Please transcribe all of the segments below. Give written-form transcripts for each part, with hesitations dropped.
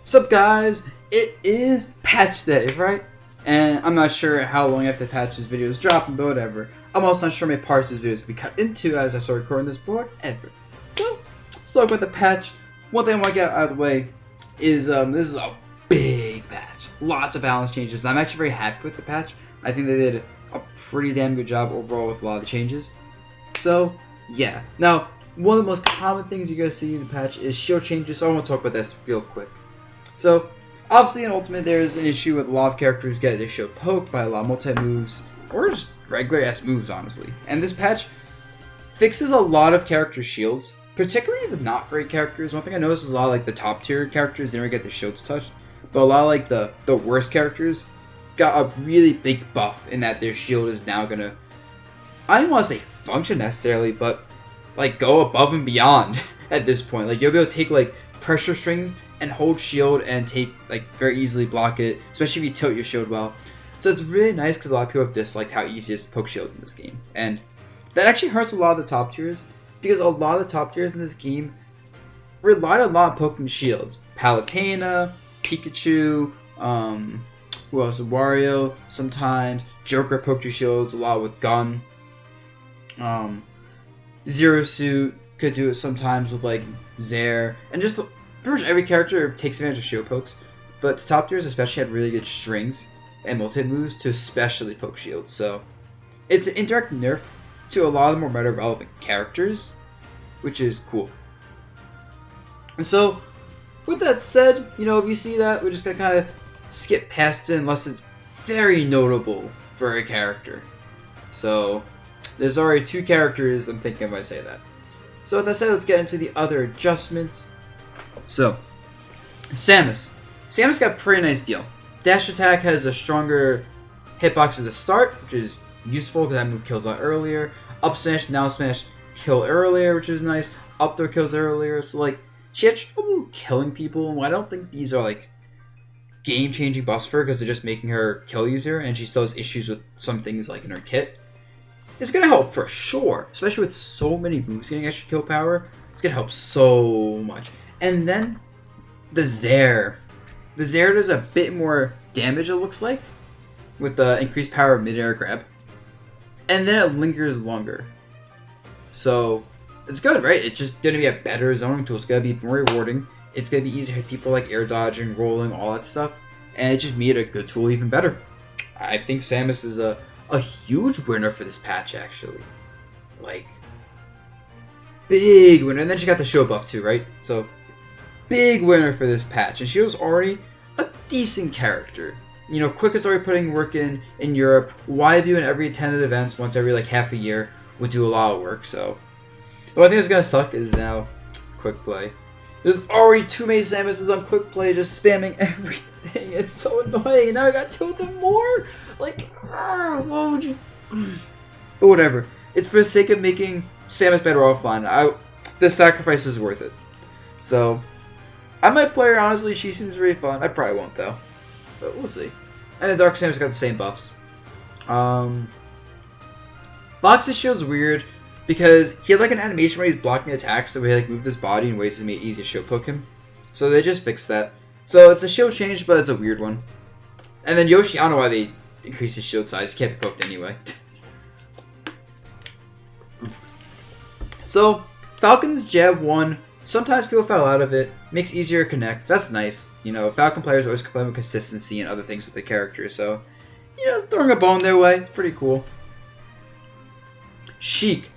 Sup guys, it is patch day, right? And I'm not sure how long after patch this video is dropping, but whatever. I'm also not sure how many parts this video is going to be cut into as I start recording this board ever. So, let's talk about the patch. One thing I want to get out of the way is this is a big patch. Lots of balance changes. I'm actually very happy with the patch. I think they did a pretty damn good job overall with a lot of the changes. So, yeah. Now, one of the most common things you're going to see in the patch is shield changes, so I want to talk about this real quick. So, obviously in Ultimate there's an issue with a lot of characters getting their shield poked by a lot of multi-moves, or just regular-ass moves, honestly. And this patch fixes a lot of character shields, particularly the not great characters. One thing I noticed is a lot of like the top tier characters didn't really get their shields touched, but a lot of like the worst characters got a really big buff in that their shield is now gonna, I don't want to say function necessarily, but like go above and beyond at this point. Like you'll be able to take like pressure strings and hold shield and take like very easily block it, especially if you tilt your shield well. So it's really nice because a lot of people have disliked how easy it is to poke shields in this game, and that actually hurts a lot of the top tiers because a lot of the top tiers in this game relied a lot on poking shields. Palutena, Pikachu, who else? Wario. Sometimes Joker poked your shields a lot with Gun. Zero Suit could do it sometimes with like Zaire, and just pretty much every character takes advantage of shield pokes, but the top tiers especially had really good strings and multi moves to especially poke shields. So it's an indirect nerf to a lot of the more meta relevant characters, which is cool. And so with that said, you know, if you see that, we're just gonna kind of skip past it unless it's very notable for a character. So there's already two characters I'm thinking if I say that. So with that said, let's get into the other adjustments. So, Samus. Samus got a pretty nice deal. Dash attack has a stronger hitbox at the start, which is useful because that move kills a lot earlier. Up smash, down smash, kill earlier, which is nice. Up throw kills earlier. So like, she had trouble killing people, and I don't think these are like game-changing buffs for her because they're just making her kill easier, and she still has issues with some things like in her kit. It's gonna help for sure, especially with so many moves getting extra kill power. It's gonna help so much. And then the Zaire. The Zaire does a bit more damage, it looks like, with the increased power of mid-air grab. And then it lingers longer. So it's good, right? It's just gonna be a better zoning tool. It's gonna be more rewarding. It's gonna be easier to hit people like air dodging, rolling, all that stuff. And it just made a good tool even better. I think Samus is a huge winner for this patch, actually. Like, big winner. And then she got the show buff too, right? So big winner for this patch. And she was already a decent character. You know, Quick is already putting work in Europe. YB in every attended events once every like half a year would do a lot of work. So the only thing that's gonna suck is now Quick Play. There's already too many Samuses on Quick Play just spamming everything. It's so annoying. Now I got two of them more. Like, what would you? But whatever. It's for the sake of making Samus better offline. The sacrifice is worth it. So I might play her, honestly. She seems really fun. I probably won't, though. But we'll see. And then Dark Samus got the same buffs. Fox's shield's weird because he had like an animation where he's blocking attacks, so he like moved his body in ways that made it easy to shield poke him. So they just fixed that. So it's a shield change, but it's a weird one. And then Yoshi, I don't know why they increased his shield size. He can't be poked anyway. So Falcon's jab 1. Sometimes people fell out of it. Makes easier to connect. That's nice. You know, Falcon players always complain about consistency and other things with the character. So, you know, throwing a bone their way. It's pretty cool. Sheik.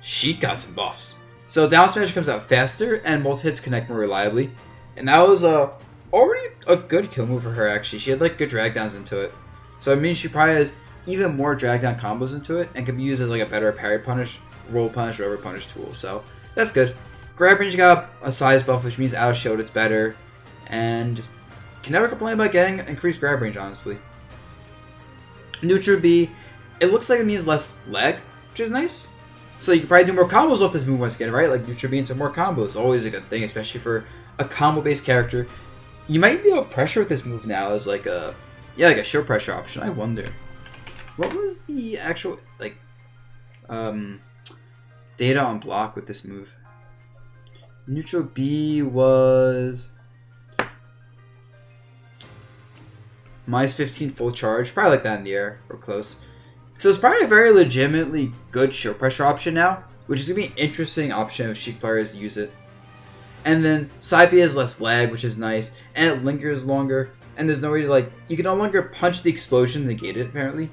Sheik got some buffs. So down smash comes out faster and multi-hits connect more reliably. And that was already a good kill move for her, actually. She had like good drag downs into it. So it means she probably has even more drag down combos into it and can be used as like a better parry punish, roll punish, or over punish tool. So that's good. Grab range got a size buff, which means out of shield it's better. And can never complain about getting increased grab range, honestly. Neutral B, it looks like it means less lag, which is nice. So you can probably do more combos off this move once again, right? Like neutral B into more combos, always a good thing, especially for a combo-based character. You might be able to pressure with this move now as like a shield pressure option. I wonder. What was the actual like data on block with this move? Neutral B was minus 15 full charge, probably like that in the air or close. So it's probably a very legitimately good shield pressure option now, which is going to be an interesting option if Sheik players use it. And then side B has less lag, which is nice, and it lingers longer, and there's no way to, like, you can no longer punch the explosion and negate it, apparently.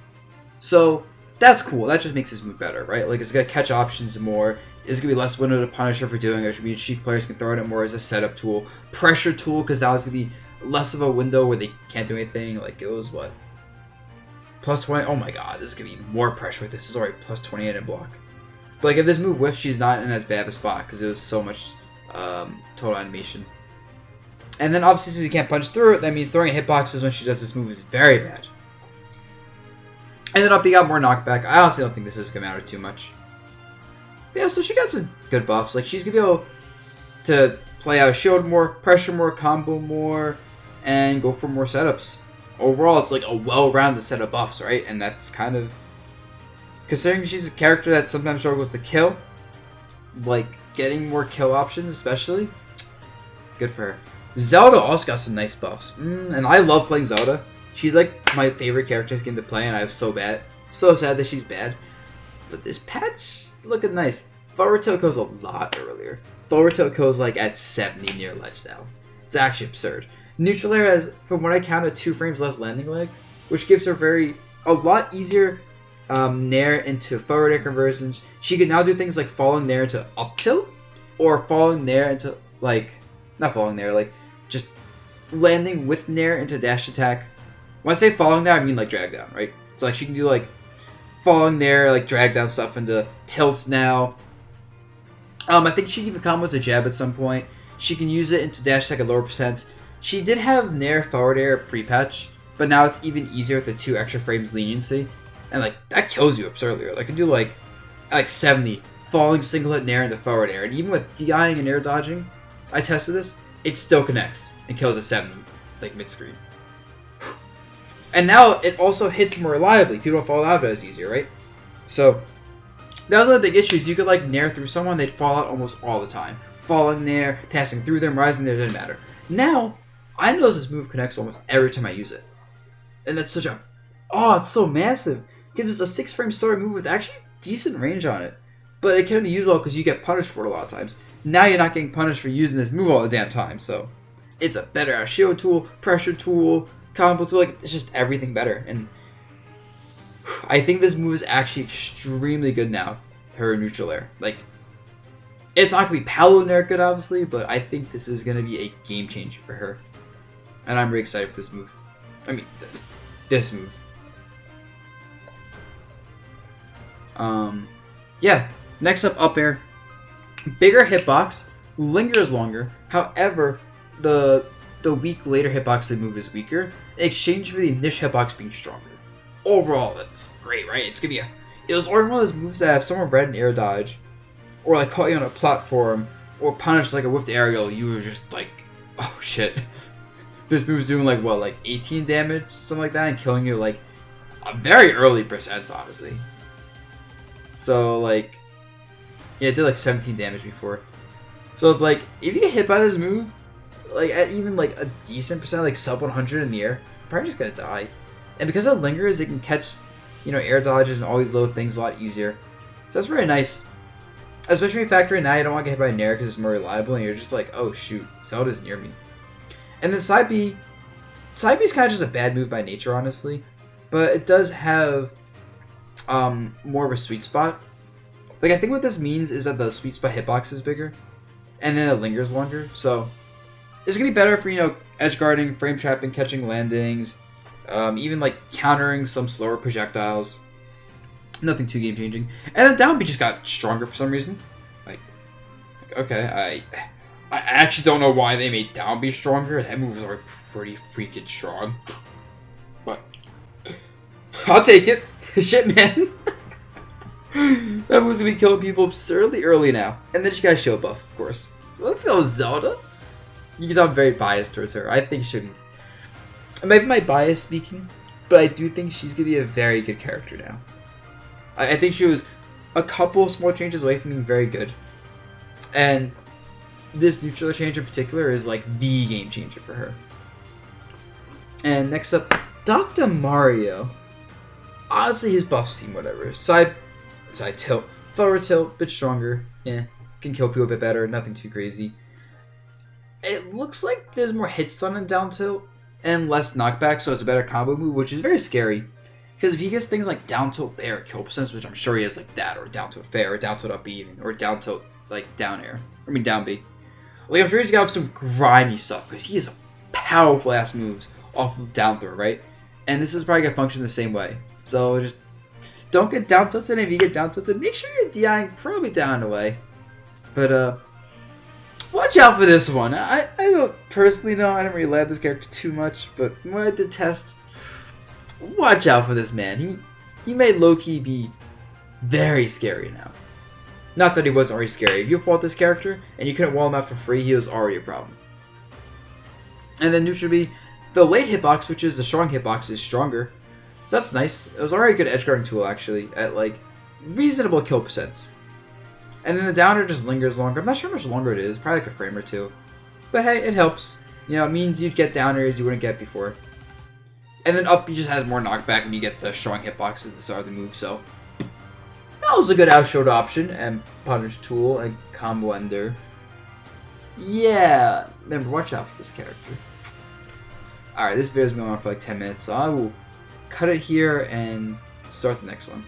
So that's cool. That just makes this move better, right? Like, it's going to catch options more. It's going to be less window to punish her for doing it, which means Sheik players can throw it in more as a setup tool. Pressure tool, because now it's going to be less of a window where they can't do anything. Like, it was, what? Plus 20? Oh my god, this is going to be more pressure with this. This is already plus 28 in block. But, like, if this move whiffs, she's not in as bad of a spot, because it was so much total animation. And then, obviously, since you can't punch through it, that means throwing hitboxes when she does this move is very bad. And then up, you got more knockback. I honestly don't think this is going to matter too much. Yeah, so she got some good buffs. Like, she's going to be able to play out shield more, pressure more, combo more, and go for more setups. Overall, it's like a well-rounded set of buffs, right? And that's kind of... Considering she's a character that sometimes struggles to kill, like, getting more kill options especially, good for her. Zelda also got some nice buffs. And I love playing Zelda. She's like my favorite character in this game to play, and I'm so sad that she's bad. But this patch looking nice. Forward tilt goes a lot earlier. Forward tilt goes like at 70 near ledge now. It's actually absurd. Neutral air has, from what I counted, 2 frames less landing lag, which gives her a lot easier nair into forward air conversions. She can now do things like falling nair into up tilt, or falling nair into, like, not falling nair, like just landing with nair into dash attack. When I say falling nair, I mean like drag down, right? So like she can do like falling nair, like drag down stuff into tilts now. I think she can even combo with a jab at some point. She can use it into dash attack at lower percents. She did have nair forward air pre-patch, but now it's even easier with the 2 extra frames leniency. And like that kills you absurdly. Like I can do like 70 falling single hit nair into forward air, and even with DIing and air dodging, I tested this, it still connects and kills at 70, like mid screen. And now it also hits more reliably. People don't fall out of it as easier, right? So that was one of the big issues. You could like nair through someone, they'd fall out almost all the time. Falling nair, passing through them, rising there, didn't matter. Now I notice this move connects almost every time I use it, and that's such a it's so massive because it's a 6 frame story move with actually decent range on it. But it can be used well because you get punished for it a lot of times. Now you're not getting punished for using this move all the damn time, so it's a better shield tool, pressure tool, combo tool, like it's just everything better. And I think this move is actually extremely good now, her neutral air. Like, it's not going to be Paladin air good, obviously, but I think this is going to be a game changer for her. And I'm really excited for this move. I mean, this move. Yeah, next up air. Bigger hitbox, lingers longer. However, the weak later hitbox they move is weaker in exchange for the initial hitbox being stronger. Overall, that's great, right? It's gonna be it was one of those moves that if someone read an air dodge, or like caught you on a platform, or punished like a whiffed aerial, you were just like, oh shit. This move's doing like what, like 18 damage, something like that, and killing you like a very early percents, honestly. So like, yeah, it did like 17 damage before. So it's like, if you get hit by this move, like at even like a decent percent, like sub 100 in the air, you're probably just gonna die. And because it lingers, it can catch, you know, air dodges and all these little things a lot easier. So that's very nice. Especially when you factor in now you don't want to get hit by Nair because it's more reliable, and you're just like, oh shoot, Zelda's near me. And then side B is kind of just a bad move by nature, honestly. But it does have more of a sweet spot. Like, I think what this means is that the sweet spot hitbox is bigger, and then it lingers longer. So it's gonna be better for, you know, edge guarding, frame trapping, catching landings, even like countering some slower projectiles. Nothing too game changing. And then down B just got stronger for some reason. Like okay, I actually don't know why they made down B stronger. That move was already pretty freaking strong, but I'll take it. Shit, man. That move's gonna be killing people absurdly early now. And then she got a shield buff, of course. So let's go Zelda. You can tell I'm very biased towards her. I think she'll be... It might be my bias speaking, but I do think she's gonna be a very good character now. I think she was a couple small changes away from being very good. And this neutral change in particular is like the game changer for her. And next up, Dr. Mario, honestly, his buffs seem whatever. Side tilt, forward tilt, bit stronger. Yeah, can kill people a bit better. Nothing too crazy. It looks like there's more hit stun in down tilt and less knockback, so it's a better combo move, which is very scary. Because if he gets things like down tilt bear kill percents, which I'm sure he has like that, or down tilt fair, or down tilt up B even, or down tilt like down air, down B. Like I'm sure he's got some grimy stuff because he has powerful ass moves off of down throw, right? And this is probably gonna function the same way. So just don't get down tilted, and if you get down tilted, make sure you're DIing probably down and away. But watch out for this one. I don't personally know. I don't really like this character too much, but when I did test, watch out for this man. He may low-key be very scary now. Not that he wasn't already scary. If you fought this character and you couldn't wall him out for free, he was already a problem. And then neutral B, the late hitbox, which is the strong hitbox, is stronger. So that's nice. It was already a good edge guarding tool actually, at like reasonable kill percents. And then the downer just lingers longer. I'm not sure how much longer it is, probably like a frame or two. But hey, it helps. You know, it means you'd get downers you wouldn't get before. And then up, he just has more knockback when you get the strong hitbox at the start of the move, so that was a good outshot option, and punish tool, and combo ender. Yeah, remember, watch out for this character. Alright, this video's going on for like 10 minutes, so I will cut it here and start the next one.